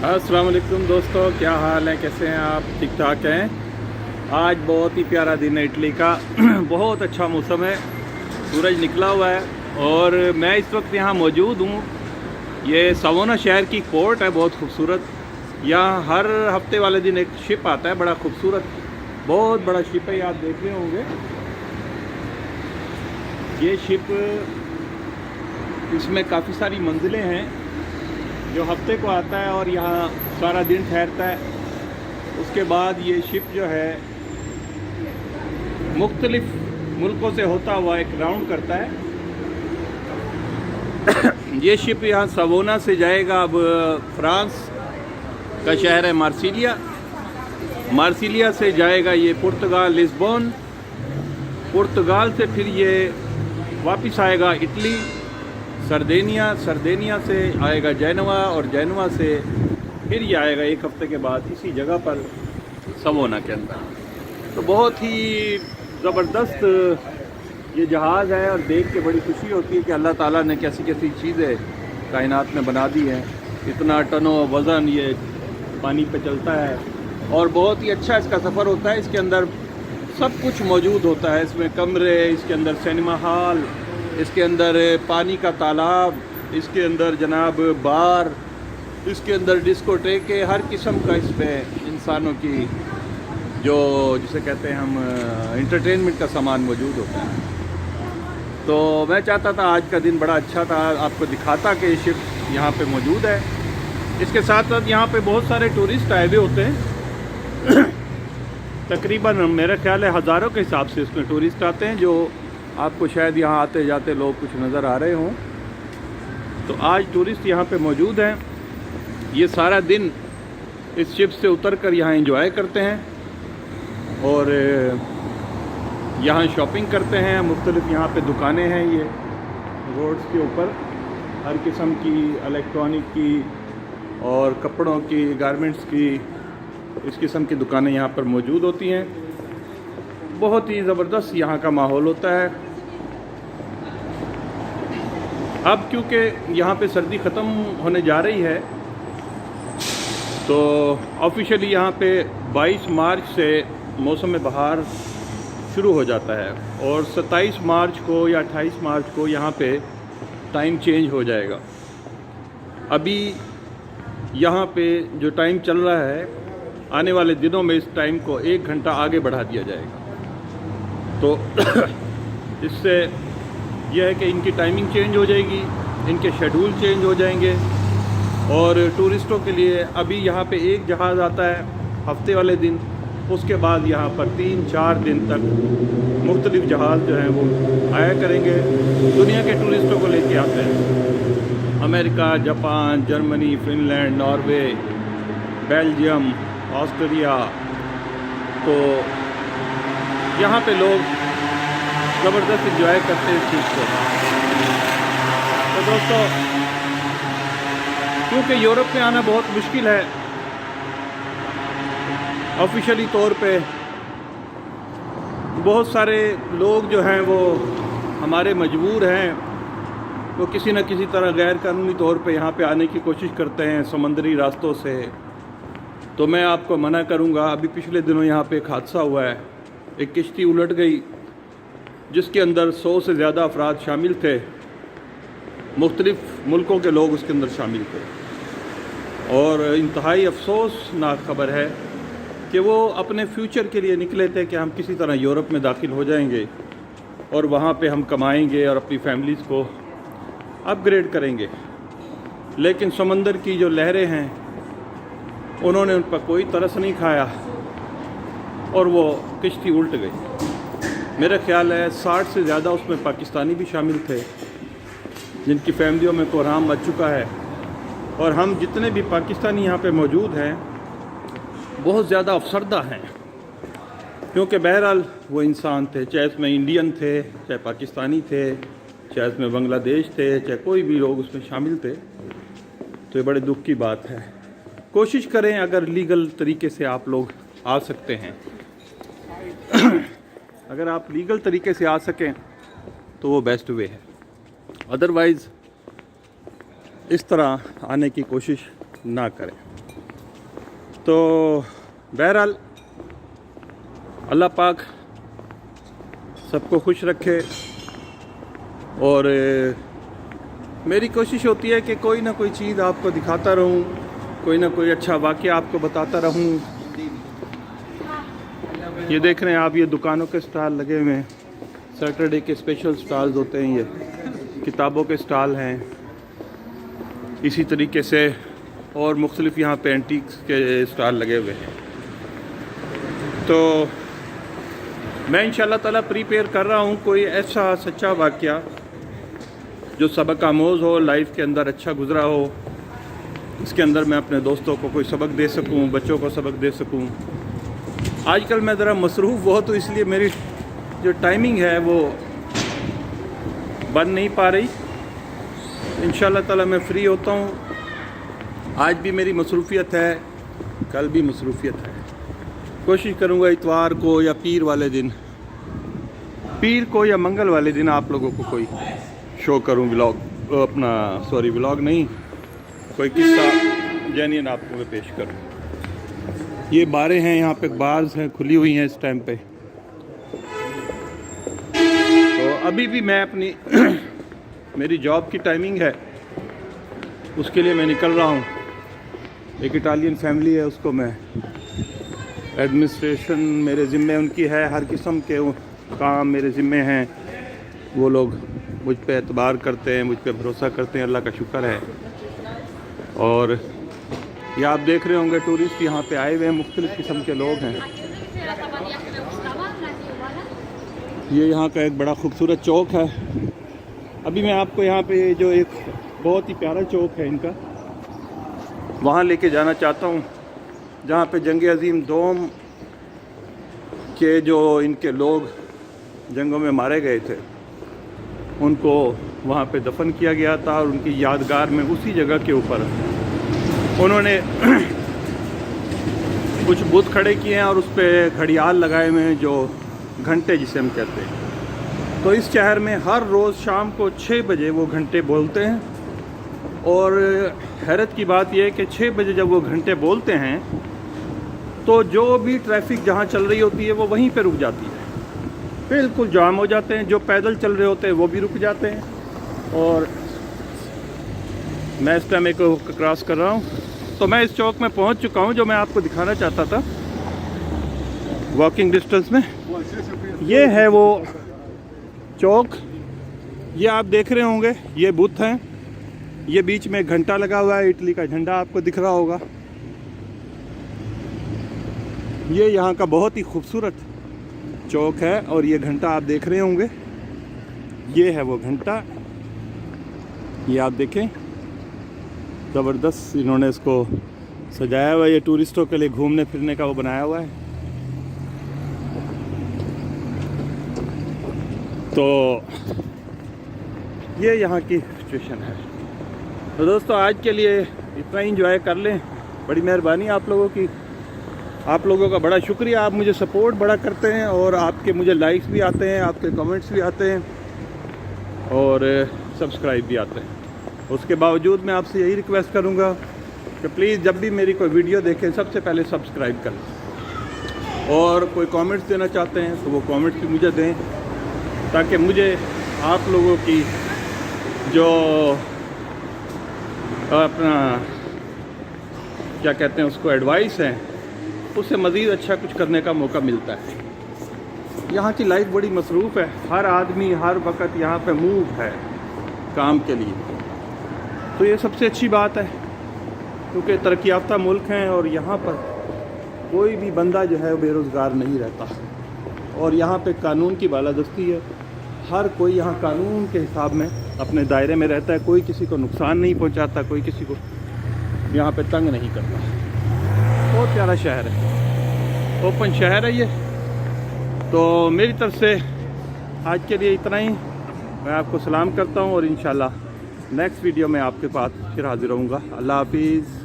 अस्सलाम वालेकुम दोस्तों, क्या हाल है, कैसे हैं आप? ठीक ठाक हैं। आज बहुत ही प्यारा दिन है इटली का। बहुत अच्छा मौसम है, सूरज निकला हुआ है और मैं इस वक्त यहाँ मौजूद हूँ। ये सवोना शहर की पोर्ट है, बहुत खूबसूरत। यहाँ हर हफ्ते वाले दिन एक शिप आता है, बड़ा खूबसूरत, बहुत बड़ा शिप है, आप देख रहे होंगे। ये शिप, इसमें काफ़ी सारी मंजिलें हैं, जो हफ्ते को आता है और यहाँ सारा दिन ठहरता है। उसके बाद ये शिप जो है मुख्तलिफ मुल्कों से होता हुआ एक राउंड करता है। ये शिप यहाँ सवोना से जाएगा। अब फ्रांस का शहर है मार्सिलिया, मार्सिलिया से जाएगा ये पुर्तगाल, लिस्बोन। पुर्तगाल से फिर ये वापस आएगा इटली, सरदेनिया, सरदेनिया से आएगा जेनवा और जेनवा से फिर ये आएगा एक हफ्ते के बाद इसी जगह पर सवोना के अंदर। तो बहुत ही ज़बरदस्त ये जहाज़ है और देख के बड़ी खुशी होती है कि अल्लाह ताला ने कैसी कैसी चीज़ें कायनात में बना दी हैं। इतना टनो वज़न ये पानी पे चलता है और बहुत ही अच्छा इसका सफ़र होता है। इसके अंदर सब कुछ मौजूद होता है, इसमें कमरे, इसके अंदर सिनेमा हॉल, इसके अंदर पानी का तालाब, इसके अंदर जनाब बार, इसके अंदर डिस्कोटेकें, हर किस्म का इसमें इंसानों की जो जिसे कहते हैं हम इंटरटेनमेंट का सामान मौजूद होता है। तो मैं चाहता था आज का दिन बड़ा अच्छा था, आपको दिखाता कि शिप यहाँ पे मौजूद है। इसके साथ साथ यहाँ पे बहुत सारे टूरिस्ट आए हुए होते हैं। तकरीबन मेरा ख्याल है हज़ारों के हिसाब से इसमें टूरिस्ट आते हैं, जो आपको शायद यहाँ आते जाते लोग कुछ नज़र आ रहे हों। तो आज टूरिस्ट यहाँ पे मौजूद हैं। ये सारा दिन इस शिप से उतर कर यहाँ एंजॉय करते हैं और यहाँ शॉपिंग करते हैं। मुख्तलिफ यहाँ पे दुकानें हैं, ये रोड्स के ऊपर हर किस्म की इलेक्ट्रॉनिक की और कपड़ों की, गारमेंट्स की, इस किस्म की दुकानें यहाँ पर मौजूद होती हैं। बहुत ही ज़बरदस्त यहाँ का माहौल होता है। अब क्योंकि यहाँ पे सर्दी ख़त्म होने जा रही है, तो ऑफिशियली यहाँ पे 22 मार्च से मौसम बहार शुरू हो जाता है और 27 मार्च को या 28 मार्च को यहाँ पे टाइम चेंज हो जाएगा। अभी यहाँ पे जो टाइम चल रहा है, आने वाले दिनों में इस टाइम को 1 घंटा आगे बढ़ा दिया जाएगा। तो इससे यह है कि इनकी टाइमिंग चेंज हो जाएगी, इनके शेड्यूल चेंज हो जाएंगे। और टूरिस्टों के लिए अभी यहाँ पे एक जहाज़ आता है हफ्ते वाले दिन, उसके बाद यहाँ पर 3-4 दिन तक मुख्तलिफ जहाज़ जो हैं वो आया करेंगे, दुनिया के टूरिस्टों को लेके आते हैं। America, Japan, Germany, Finland, Norway, Belgium, Australia. तो यहाँ पे लोग ज़बरदस्त इंजॉय करते हैं इस चीज़ को। तो दोस्तों, क्योंकि यूरोप में आना बहुत मुश्किल है ऑफिशियली तौर पे, बहुत सारे लोग जो हैं वो हमारे मजबूर हैं, वो किसी न किसी तरह गैर कानूनी तौर पे यहाँ पे आने की कोशिश करते हैं समंदरी रास्तों से। तो मैं आपको मना करूँगा। अभी पिछले दिनों यहाँ पे एक हादसा हुआ है, एक किश्ती उलट गई जिसके अंदर 100 से ज़्यादा अफराद शामिल थे, मुख्तलिफ़ मुल्कों के लोग उसके अंदर शामिल थे। और इंतहाई अफसोसनाक ख़बर है कि वो अपने फ्यूचर के लिए निकले थे कि हम किसी तरह यूरोप में दाखिल हो जाएंगे और वहाँ पे हम कमाएंगे और अपनी फैमिलीज़ को अपग्रेड करेंगे। लेकिन समंदर की जो लहरें हैं, उन्होंने उन पर कोई तरस नहीं खाया और वो किश्ती उल्ट गई। मेरा ख्याल है 60 से ज़्यादा उसमें पाकिस्तानी भी शामिल थे, जिनकी फैमिलियों में कोहराम मच चुका है। और हम जितने भी पाकिस्तानी यहाँ पे मौजूद हैं बहुत ज़्यादा अफसरदा हैं, क्योंकि बहरहाल वो इंसान थे, चाहे इसमें इंडियन थे, चाहे पाकिस्तानी थे, चाहे इसमें बांग्लादेश थे, चाहे कोई भी लोग उसमें शामिल थे। तो ये बड़े दुख की बात है। कोशिश करें, अगर लीगल तरीके से आप लोग आ सकते हैं, अगर आप लीगल तरीके से आ सकें तो वो बेस्ट वे है। अदरवाइज़ इस तरह आने की कोशिश ना करें। तो बहरहाल अल्लाह पाक सबको खुश रखे। और मेरी कोशिश होती है कि कोई ना कोई चीज़ आपको दिखाता रहूं, कोई ना कोई अच्छा वाक़या आपको बताता रहूं। ये देख रहे हैं आप, ये दुकानों के स्टॉल लगे हुए हैं। सैटरडे के स्पेशल स्टॉल्स होते हैं, ये किताबों के स्टॉल हैं। इसी तरीके से और मुख्तलिफ यहाँ पे एंटीक्स के स्टॉल लगे हुए हैं। तो मैं इंशाल्लाह ताला प्रीपेयर कर रहा हूँ कोई ऐसा सच्चा वाक़या जो सबक आमोज़ हो, लाइफ के अंदर अच्छा गुज़रा हो, इसके अंदर मैं अपने दोस्तों को कोई सबक दे सकूँ, बच्चों को सबक दे सकूँ। आजकल मैं ज़रा मसरूफ़ बहुत हूँ, इसलिए मेरी जो टाइमिंग है वो बन नहीं पा रही। इंशाल्लाह ताला मैं फ़्री होता हूँ। आज भी मेरी मसरूफ़ियत है, कल भी मसरूफ़ियत है। कोशिश करूँगा इतवार को या पीर वाले दिन, पीर को या मंगल वाले दिन आप लोगों को कोई शो करूँ, व्लॉग अपना, सॉरी व्लॉग नहीं, कोई किस्सा जेन्युइन आपको मैं पेश करूँ। ये बारें हैं, यहाँ पे बार्स हैं, खुली हुई हैं इस टाइम पे। तो अभी भी मैं अपनी मेरी जॉब की टाइमिंग है, उसके लिए मैं निकल रहा हूँ। एक इटालियन फैमिली है, उसको मैं एडमिनिस्ट्रेशन मेरे ज़िम्मे उनकी है, हर किस्म के काम मेरे ज़िम्मे हैं। वो लोग मुझ पे एतबार करते हैं, मुझ पे भरोसा करते हैं, अल्लाह का शुक्र है। और ये आप देख रहे होंगे टूरिस्ट यहाँ पे आए हुए हैं, मुख्तलिफ़ किस्म के लोग हैं। ये यहाँ का एक बड़ा खूबसूरत चौक है। अभी मैं आपको यहाँ पे जो एक बहुत ही प्यारा चौक है इनका, वहाँ लेके जाना चाहता हूँ, जहाँ पे जंग अज़ीम दोम के जो इनके लोग जंगों में मारे गए थे, उनको वहाँ पे दफन किया गया था। और उनकी यादगार में उसी जगह के ऊपर उन्होंने कुछ बुत खड़े किए हैं और उस पर घड़ियाल लगाए हुए हैं, जो घंटे जिसे हम कहते हैं। तो इस शहर में हर रोज़ शाम को 6 बजे वो घंटे बोलते हैं। और हैरत की बात यह है कि 6 बजे जब वो घंटे बोलते हैं तो जो भी ट्रैफिक जहाँ चल रही होती है वो वहीं पे रुक जाती है, बिल्कुल जाम हो जाते हैं। जो पैदल चल रहे होते हैं वो भी रुक जाते हैं। और मैं इस टाइम एक क्रॉस कर रहा हूँ, तो मैं इस चौक में पहुँच चुका हूँ जो मैं आपको दिखाना चाहता था वॉकिंग डिस्टेंस में। ये है वो चौक, ये आप देख रहे होंगे, ये बुत हैं। ये बीच में घंटा लगा हुआ है, इटली का झंडा आपको दिख रहा होगा। ये यहाँ का बहुत ही खूबसूरत चौक है और ये घंटा आप देख रहे होंगे, ये है वो घंटा। ये आप देखें, ज़बरदस्त इन्होंने इसको सजाया हुआ है। ये टूरिस्टों के लिए घूमने फिरने का वो बनाया हुआ है। तो ये यहाँ की सिचुएशन है। तो दोस्तों आज के लिए इतना ही इंजॉय कर लें। बड़ी मेहरबानी आप लोगों की, आप लोगों का बड़ा शुक्रिया। आप मुझे सपोर्ट बड़ा करते हैं और आपके मुझे लाइक्स भी आते हैं, आपके कमेंट्स भी आते हैं और सब्सक्राइब भी आते हैं। उसके बावजूद मैं आपसे यही रिक्वेस्ट करूँगा कि प्लीज़ जब भी मेरी कोई वीडियो देखें सबसे पहले सब्सक्राइब करें। और कोई कमेंट्स देना चाहते हैं तो वो कमेंट्स भी मुझे दें, ताकि मुझे आप लोगों की जो अपना क्या कहते हैं उसको एडवाइस है, उससे मज़ीद अच्छा कुछ करने का मौका मिलता है। यहाँ की लाइफ बड़ी मसरूफ़ है, हर आदमी हर वक्त यहाँ पे मूव है काम के लिए। तो ये सबसे अच्छी बात है, क्योंकि तरक्की याफ्ता मुल्क हैं और यहाँ पर कोई भी बंदा जो है बेरोज़गार नहीं रहता। और यहाँ पे कानून की बालादस्ती है, हर कोई यहाँ कानून के हिसाब में अपने दायरे में रहता है। कोई किसी को नुकसान नहीं पहुँचाता, कोई किसी को यहाँ पे तंग नहीं करता। बहुत प्यारा शहर है, ओपन शहर है ये। तो मेरी तरफ से आज के लिए इतना ही। मैं आपको सलाम करता हूँ और इंशाल्लाह नेक्स्ट वीडियो में आपके पास फिर हाजिर रहूँगा। अल्लाह हाफिज़।